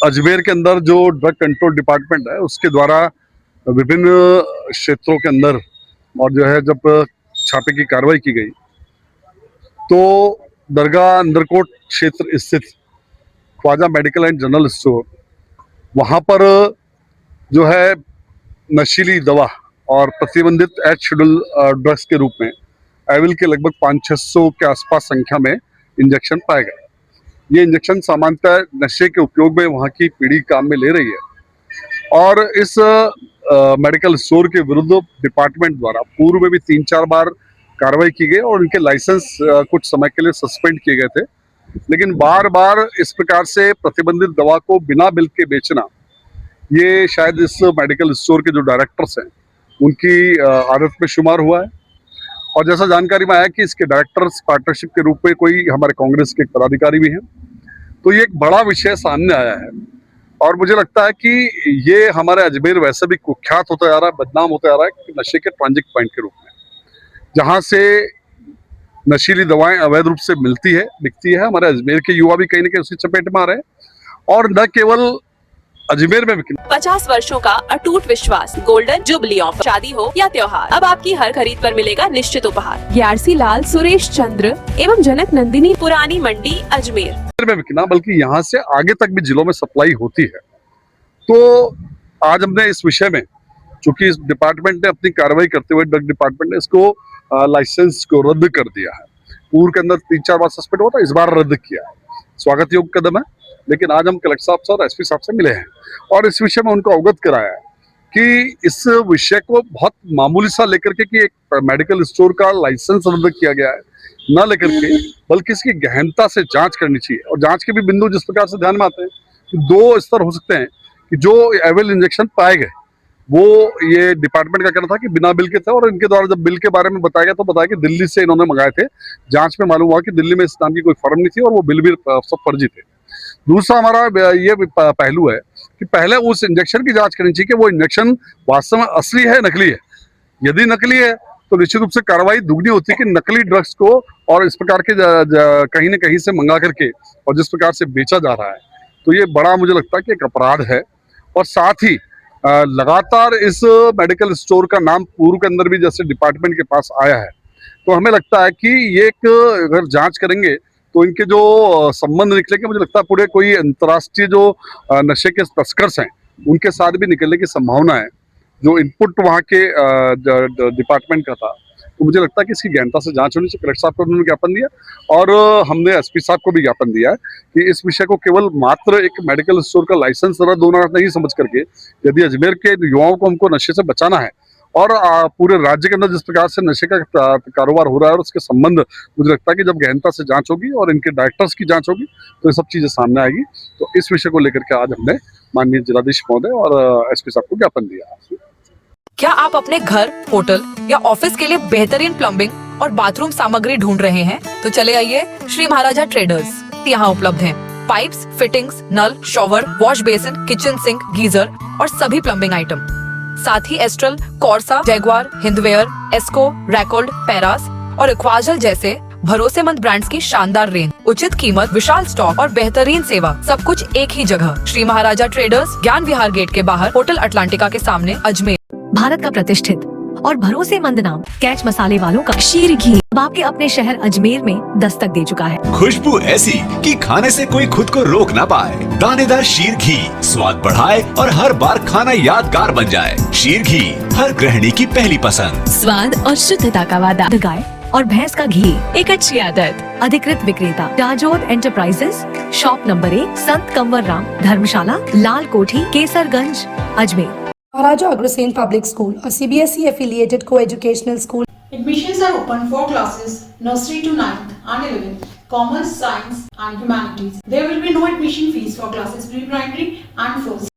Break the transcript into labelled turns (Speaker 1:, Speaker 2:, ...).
Speaker 1: अजमेर के अंदर जो ड्रग कंट्रोल डिपार्टमेंट है उसके द्वारा विभिन्न क्षेत्रों के अंदर और जो है जब छापे की कार्रवाई की गई तो दरगाह अंदरकोट क्षेत्र स्थित Khwaja medical and general store वहाँ पर जो है नशीली दवा और प्रतिबंधित एच शेड्यूल ड्रग्स के रूप में एविल के लगभग 500-600 के आसपास संख्या में इंजेक्शन पाए गए। ये इंजेक्शन सामान्यतः नशे के उपयोग में वहाँ की पीढ़ी काम में ले रही है और इस मेडिकल स्टोर के विरुद्ध डिपार्टमेंट द्वारा पूर्व में भी 3-4 बार कार्रवाई की गई और उनके लाइसेंस कुछ समय के लिए सस्पेंड किए गए थे, लेकिन बार बार इस प्रकार से प्रतिबंधित दवा को बिना बिल के बेचना ये शायद इस मेडिकल स्टोर के जो डायरेक्टर्स हैं उनकी आदत में शुमार हुआ है। और जैसा जानकारी में आया कि इसके डायरेक्टर्स पार्टनरशिप के रूप में कोई हमारे कांग्रेस के पदाधिकारी भी हैं, तो ये एक बड़ा विषय सामने आया है और मुझे लगता है कि ये हमारे अजमेर वैसे भी कुख्यात होता जा रहा है, बदनाम होता जा रहा है कि नशे के ट्रांजिट पॉइंट के रूप में, जहाँ से नशीली दवाएं अवैध रूप से मिलती है, बिकती है। हमारे अजमेर के युवा भी कहीं ना कहीं उसी चपेट में आ रहे हैं और न केवल अजमेर में
Speaker 2: 50 वर्षों का अटूट विश्वास, गोल्डन जुबली ऑफर, शादी हो या त्योहार, अब आपकी हर खरीद पर मिलेगा निश्चित उपहार। ग्यारसी लाल, सुरेश चंद्र एवं जनक नंदिनी, पुरानी मंडी, अजमेर
Speaker 1: में बिकना बल्कि यहाँ से आगे तक भी जिलों में सप्लाई होती है। तो आज हमने इस विषय में, चूंकि इस डिपार्टमेंट ने अपनी कार्रवाई करते हुए ड्रग डिपार्टमेंट ने इसको लाइसेंस को रद्द कर दिया है। पूर्व के अंदर 3-4 बार सस्पेंड हुआ था, इस बार रद्द किया है। स्वागत योग्य कदम है, लेकिन आज हम कलेक्टर साहब से और एसपी साहब से मिले हैं और इस विषय में उनको अवगत कराया है कि इस विषय को बहुत मामूली सा लेकर के कि एक मेडिकल स्टोर का लाइसेंस रद्द किया गया है न लेकर के, बल्कि इसकी गहनता से जांच करनी चाहिए। और जांच के भी बिंदु जिस प्रकार से ध्यान में आते हैं कि 2 स्तर हो सकते हैं कि जो एविल इंजेक्शन पाए गए वो ये डिपार्टमेंट का कहना था कि बिना बिल के थे और इनके द्वारा जब बिल के बारे में बताया गया तो बताया कि दिल्ली से इन्होंने मंगाए थे। जांच में मालूम हुआ कि दिल्ली में इस नाम की कोई फर्म नहीं थी और वो बिल भी सब फर्जी थे। दूसरा हमारा ये पहलू है कि पहले उस इंजेक्शन की जांच करनी चाहिए कि वो इंजेक्शन वास्तव में असली है नकली है। यदि नकली है तो निश्चित रूप से कार्रवाई दुगनी होती है कि नकली ड्रग्स को और इस प्रकार के कहीं न कहीं से मंगा करके और जिस प्रकार से बेचा जा रहा है, तो ये बड़ा मुझे लगता है कि एक अपराध है। और साथ ही लगातार इस मेडिकल स्टोर का नाम पूर्व के अंदर भी जैसे डिपार्टमेंट के पास आया है, तो हमें लगता है कि ये एक अगर जांच करेंगे तो इनके जो संबंध निकलेंगे, मुझे लगता है पूरे कोई अंतर्राष्ट्रीय जो नशे के तस्कर्स हैं उनके साथ भी निकलने की संभावना है। जो इनपुट वहाँ के डिपार्टमेंट का था, तो मुझे लगता है कि इसकी गहनता से जांच होनी चाहिए। कलेक्टर साहब को उन्होंने ज्ञापन दिया और हमने एसपी साहब को भी ज्ञापन दिया है कि इस विषय को केवल मात्र एक मेडिकल स्टोर का लाइसेंस रद्द होना नहीं समझ करके, यदि अजमेर के युवाओं को हमको नशे से बचाना है और पूरे राज्य के अंदर जिस प्रकार से नशे का कारोबार हो रहा है और उसके संबंध, मुझे लगता है कि जब गहनता से जांच होगी और इनके डायरेक्टर्स की जांच होगी तो ये सब चीजें सामने आएगी। तो इस विषय को लेकर के आज हमने माननीय जिलाधीश महोदय और एसपी साहब को ज्ञापन दिया।
Speaker 3: क्या आप अपने घर, होटल या ऑफिस के लिए बेहतरीन प्लम्बिंग और बाथरूम सामग्री ढूंढ रहे हैं? तो चले आइए श्री महाराजा ट्रेडर्स। यहाँ उपलब्ध हैं पाइप्स, फिटिंग्स, नल, shower, wash basin, kitchen sink, geyser और सभी प्लम्बिंग आइटम। साथ ही Astral, Corsa, Jaquar, Hindware, Esco, Racold, Paras और इक्वाजल जैसे भरोसेमंद ब्रांड्स की शानदार रेंज, उचित कीमत, विशाल स्टॉक और बेहतरीन सेवा, सब कुछ एक ही जगह। श्री महाराजा ट्रेडर्स, ज्ञान विहार गेट के बाहर, होटल अटलांटिका के सामने, अजमेर।
Speaker 4: भारत का प्रतिष्ठित और भरोसेमंद नाम कैच मसाले वालों का शीर घी अब आपके अपने शहर अजमेर में दस्तक दे चुका है।
Speaker 5: खुशबू ऐसी कि खाने से कोई खुद को रोक ना पाए। दानेदार शीर घी स्वाद बढ़ाए और हर बार खाना यादगार बन जाए। शीर घी हर गृहिणी की पहली पसंद।
Speaker 4: स्वाद और शुद्धता का वादा। गाय और भैंस का घी एक अच्छी आदत। अधिकृत विक्रेता राजोद एंटरप्राइजेस, शॉप नंबर 1, संत कंवर राम, धर्मशाला, लाल कोठी, Kaiserganj, Ajmer.
Speaker 6: Maharaja Agrasen Public School, a CBSE affiliated co-educational school.
Speaker 7: Admissions are open for classes nursery to 9th and 11th, commerce, science and humanities. There will be no admission fees for classes pre-primary and first.